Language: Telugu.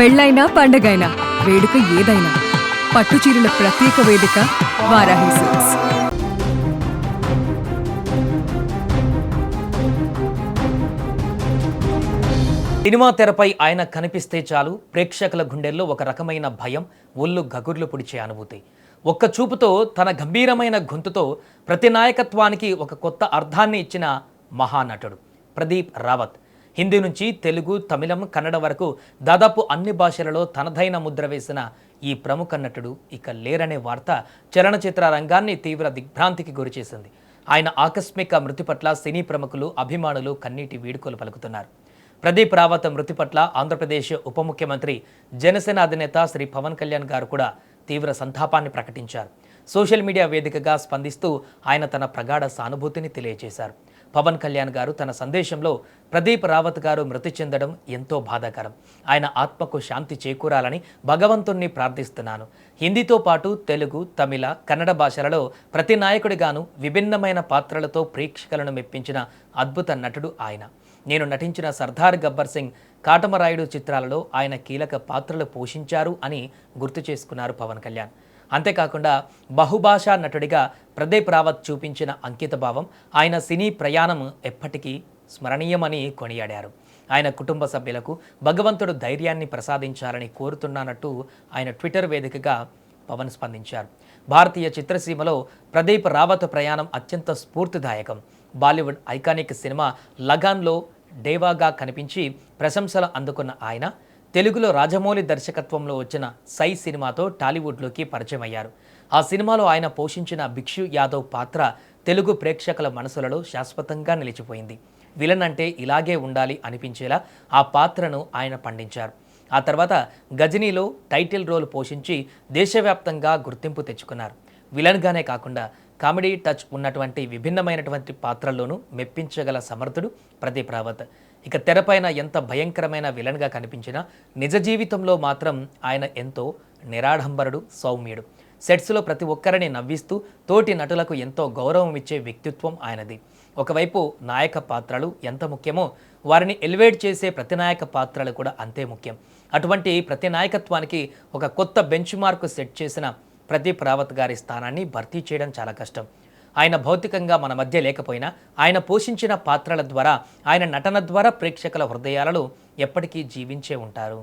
పెళ్ళైనా పండగైనా వేడుక ఏదైనా పట్టుచీరల ప్రత్యేక వేదిక వారాహి సిల్క్స్. సినిమా తెరపై ఆయన కనిపిస్తే చాలు ప్రేక్షకుల గుండెల్లో ఒక రకమైన భయం, ఒళ్ళు గగుర్లు పొడిచే అనుభూతి. ఒక్క చూపుతో తన గంభీరమైన గొంతుతో ప్రతి నాయకత్వానికి ఒక కొత్త అర్థాన్ని ఇచ్చిన మహానటుడు ప్రదీప్ రావత్. హిందీ నుంచి తెలుగు, తమిళం, కన్నడ వరకు దాదాపు అన్ని భాషలలో తనదైన ముద్ర వేసిన ఈ ప్రముఖ నటుడు ఇక లేరనే వార్త చలనచిత్ర రంగాన్ని తీవ్ర దిగ్భ్రాంతికి గురిచేసింది. ఆయన ఆకస్మిక మృతి పట్ల సినీ ప్రముఖులు, అభిమానులు కన్నీటి వీడుకోలు పలుకుతున్నారు. ప్రదీప్ రావత్ మృతి పట్ల ఆంధ్రప్రదేశ్ ఉప ముఖ్యమంత్రి, జనసేన అధినేత శ్రీ పవన్ కళ్యాణ్ గారు కూడా తీవ్ర సంతాపాన్ని ప్రకటించారు. సోషల్ మీడియా వేదికగా స్పందిస్తూ ఆయన తన ప్రగాఢ సానుభూతిని తెలియజేశారు. పవన్ కళ్యాణ్ గారు తన సందేశంలో ప్రదీప్ రావత్ గారు మృతి చెందడం ఎంతో బాధాకరం. ఆయన ఆత్మకు శాంతి చేకూరాలని భగవంతుణ్ణి ప్రార్థిస్తున్నాను. హిందీతో పాటు తెలుగు, తమిళ, కన్నడ భాషలలో ప్రతి నాయకుడిగాను విభిన్నమైన పాత్రలతో ప్రేక్షకులను మెప్పించిన అద్భుత నటుడు ఆయన. నేను నటించిన సర్దార్ గబ్బర్ సింగ్, కాటమరాయుడు చిత్రాలలో ఆయన కీలక పాత్రలు పోషించారు అని గుర్తు చేసుకున్నారు పవన్ కళ్యాణ్. అంతేకాకుండా బహుభాషా నటుడిగా ప్రదీప్ రావత్ చూపించిన అంకితభావం, ఆయన సినీ ప్రయాణం ఎప్పటికీ స్మరణీయమని కొనియాడారు. ఆయన కుటుంబ సభ్యులకు భగవంతుడు ధైర్యాన్ని ప్రసాదించాలని కోరుతున్నానట్టు ఆయన ట్విట్టర్ వేదికగా పవన్ స్పందించారు. భారతీయ చిత్రసీమలో ప్రదీప్ రావత్ ప్రయాణం అత్యంత స్ఫూర్తిదాయకం. బాలీవుడ్ ఐకానిక్ సినిమా లగాన్లో డేవాగా కనిపించి ప్రశంసలు అందుకున్న ఆయన తెలుగులో రాజమౌళి దర్శకత్వంలో వచ్చిన సై సినిమాతో టాలీవుడ్లోకి పరిచయం అయ్యారు. ఆ సినిమాలో ఆయన పోషించిన భిక్షు యాదవ్ పాత్ర తెలుగు ప్రేక్షకుల మనసులలో శాశ్వతంగా నిలిచిపోయింది. విలన్ అంటే ఇలాగే ఉండాలి అనిపించేలా ఆ పాత్రను ఆయన పండించారు. ఆ తర్వాత గజనీలో టైటిల్ రోల్ పోషించి దేశవ్యాప్తంగా గుర్తింపు తెచ్చుకున్నారు. విలన్గానే కాకుండా కామెడీ టచ్ ఉన్నటువంటి విభిన్నమైనటువంటి పాత్రల్లోనూ మెప్పించగల సమర్థుడు ప్రదీప్ రావత్. ఇక తెరపైన ఎంత భయంకరమైన విలన్గా కనిపించినా నిజ జీవితంలో మాత్రం ఆయన ఎంతో నిరాడంబరుడు, సౌమ్యుడు. సెట్స్లో ప్రతి ఒక్కరిని నవ్విస్తూ తోటి నటులకు ఎంతో గౌరవం ఇచ్చే వ్యక్తిత్వం ఆయనది. ఒకవైపు నాయక పాత్రలు ఎంత ముఖ్యమో వారిని ఎలివేట్ చేసే ప్రతి నాయక పాత్రలు కూడా అంతే ముఖ్యం. అటువంటి ప్రతి నాయకత్వానికి ఒక కొత్త బెంచ్ మార్క్ సెట్ చేసిన ప్రదీప్ రావత్ గారి స్థానాన్ని భర్తీ చేయడం చాలా కష్టం. ఆయన భౌతికంగా మన మధ్య లేకపోయినా ఆయన పోషించిన పాత్రల ద్వారా, ఆయన నటన ద్వారా ప్రేక్షకుల హృదయాలలో ఎప్పటికీ జీవించే ఉంటారు.